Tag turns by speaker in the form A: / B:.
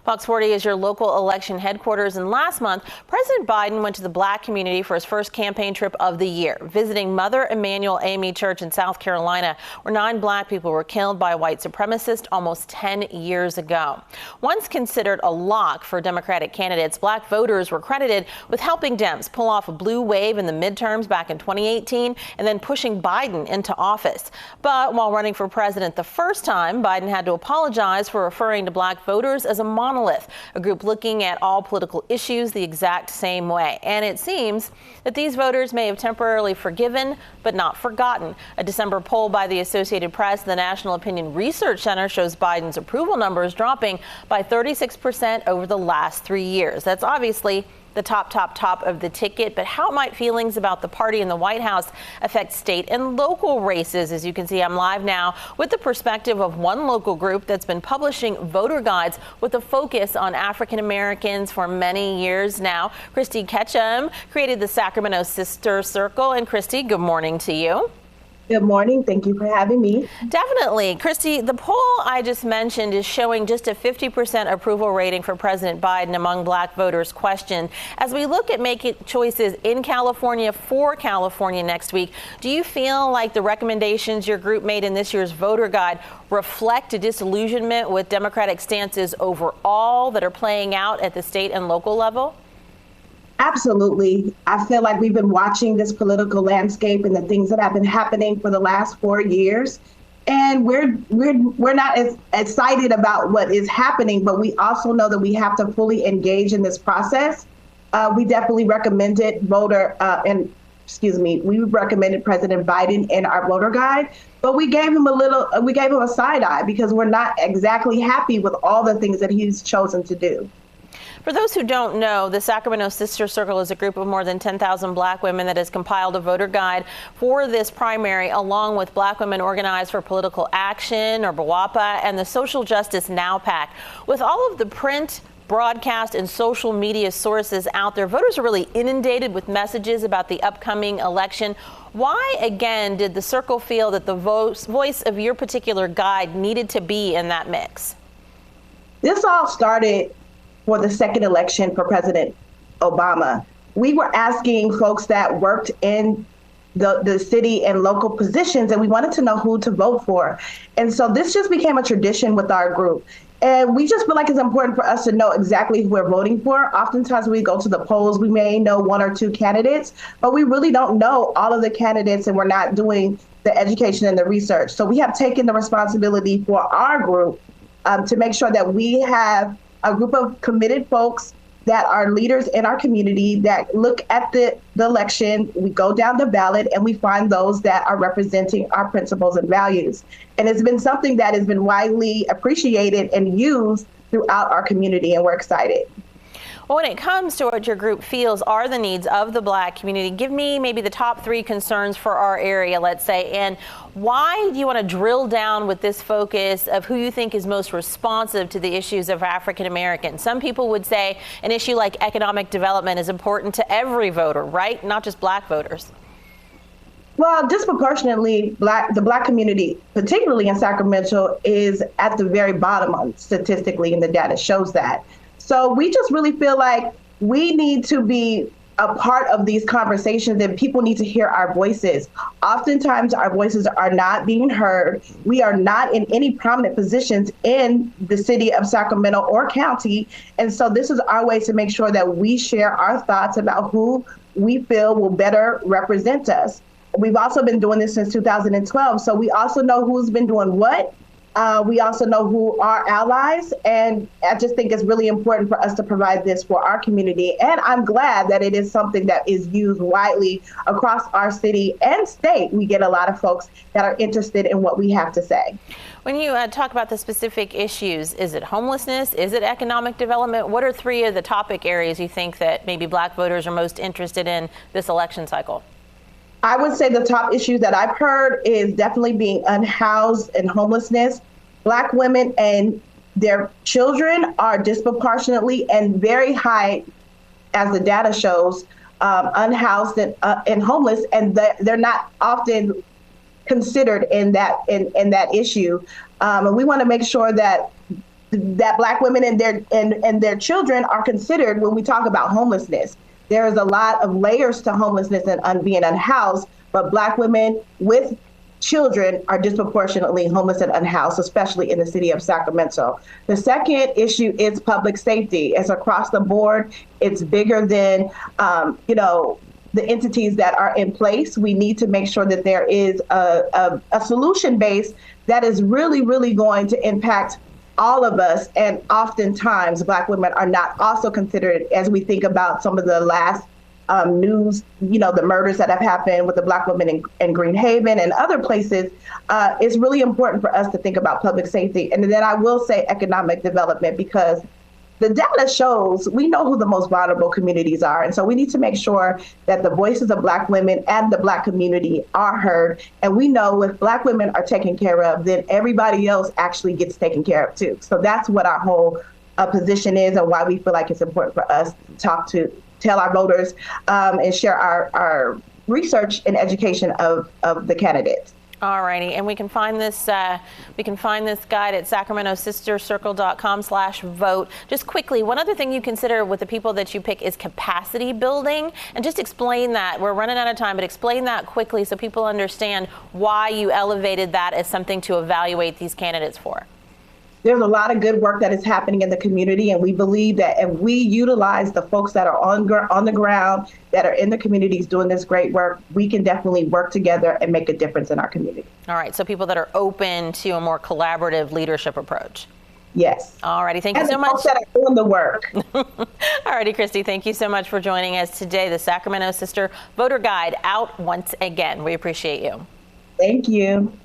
A: Fox 40 is your local election headquarters, and last month, President Biden went to the Black community for his first campaign trip of the year, visiting Mother Emanuel AME Church in South Carolina, where 9 Black people were killed by a white supremacist almost 10 years ago. Once considered a lock for Democratic candidates, Black voters were credited with helping Dems pull off a blue wave in the midterms back in 2018 and then pushing Biden into office. But while running for president the first time, Biden had to apologize for referring to Black voters as a monolith, a group looking at all political issues the exact same way. And it seems that these voters may have temporarily forgiven, but not forgotten. A December poll by the Associated Press and the National Opinion Research Center shows Biden's approval numbers dropping by 36% over the last 3 years. That's obviously the top of the ticket, but how might feelings about the party in the White House affect state and local races? As you can see, I'm live now with the perspective of one local group that's been publishing voter guides with a focus on African Americans for many years now. Christy Ketchum created the Sacramento Sister Circle. And Christy, good morning to you.
B: Good morning. Thank you for having me.
A: Definitely. Christy, the poll I just mentioned is showing just a 50% approval rating for President Biden among Black voters questioned. As we look at making choices in California for California next week, do you feel like the recommendations your group made in this year's voter guide reflect a disillusionment with Democratic stances overall that are playing out at the state and local level?
B: Absolutely. I feel like we've been watching this political landscape and the things that have been happening for the last 4 years. And we're not as excited about what is happening, but we also know that we have to fully engage in this process. We definitely recommended we recommended President Biden in our voter guide, but we gave him a side eye because we're not exactly happy with all the things that he's chosen to do.
A: For those who don't know, the Sacramento Sister Circle is a group of more than 10,000 Black women that has compiled a voter guide for this primary, along with Black Women Organized for Political Action, or BWOPA, and the Social Justice Now PAC. With all of the print, broadcast, and social media sources out there, voters are really inundated with messages about the upcoming election. Why, again, did the Circle feel that the voice of your particular guide needed to be in that mix?
B: This all started for the second election for President Obama. We were asking folks that worked in the city and local positions, and we wanted to know who to vote for. And so this just became a tradition with our group. And we just feel like it's important for us to know exactly who we're voting for. Oftentimes we go to the polls, we may know 1 or 2 candidates, but we really don't know all of the candidates, and we're not doing the education and the research. So we have taken the responsibility for our group to make sure that we have a group of committed folks that are leaders in our community that look at the election. We go down the ballot and we find those that are representing our principles and values. And it's been something that has been widely appreciated and used throughout our community, and we're excited.
A: Well, when it comes to what your group feels are the needs of the Black community, give me maybe the top 3 concerns for our area, let's say, and why do you want to drill down with this focus of who you think is most responsive to the issues of African Americans? Some people would say an issue like economic development is important to every voter, right? Not just Black voters.
B: Well, disproportionately, the Black community, particularly in Sacramento, is at the very bottom statistically, and the data shows that. So we just really feel like we need to be a part of these conversations, and people need to hear our voices. Oftentimes our voices are not being heard. We are not in any prominent positions in the city of Sacramento or county. And so this is our way to make sure that we share our thoughts about who we feel will better represent us. We've also been doing this since 2012. So we also know who's been doing what. We also know who are allies, and I just think it's really important for us to provide this for our community. And I'm glad that it is something that is used widely across our city and state. We get a lot of folks that are interested in what we have to say.
A: When you talk about the specific issues, is it homelessness? Is it economic development? What are 3 of the topic areas you think that maybe Black voters are most interested in this election cycle?
B: I would say the top issues that I've heard is definitely being unhoused and homelessness. Black women and their children are disproportionately and very high, as the data shows, unhoused and homeless, and they're not often considered in that issue. And we want to make sure that that Black women and their children are considered when we talk about homelessness. There is a lot of layers to homelessness and being unhoused, but Black women with children are disproportionately homeless and unhoused, especially in the city of Sacramento. The second issue is public safety. It's across the board. It's bigger than, the entities that are in place. We need to make sure that there is a solution base that is really, really going to impact all of us. And oftentimes Black women are not also considered as we think about some of the last news, the murders that have happened with the Black women in Greenhaven and other places. It's really important for us to think about public safety. And then I will say economic development, because the data shows we know who the most vulnerable communities are. And so we need to make sure that the voices of Black women and the Black community are heard. And we know if Black women are taken care of, then everybody else actually gets taken care of too. So that's what our whole position is, and why we feel like it's important for us to tell our voters and share our research and education of the candidates.
A: All righty, and we can find this guide at sacramentosistercircle.com/vote. Just quickly, one other thing you consider with the people that you pick is capacity building, and just explain that. We're running out of time, but explain that quickly so people understand why you elevated that as something to evaluate these candidates for.
B: There's a lot of good work that is happening in the community, and we believe that if we utilize the folks that are on the ground, that are in the communities doing this great work, we can definitely work together and make a difference in our community.
A: All right, so people that are open to a more collaborative leadership approach.
B: Yes.
A: All righty, thank you so much.
B: And the folks that are doing the work.
A: All righty, Christy, thank you so much for joining us today. The Sacramento Sister Voter Guide out once again. We appreciate you.
B: Thank you.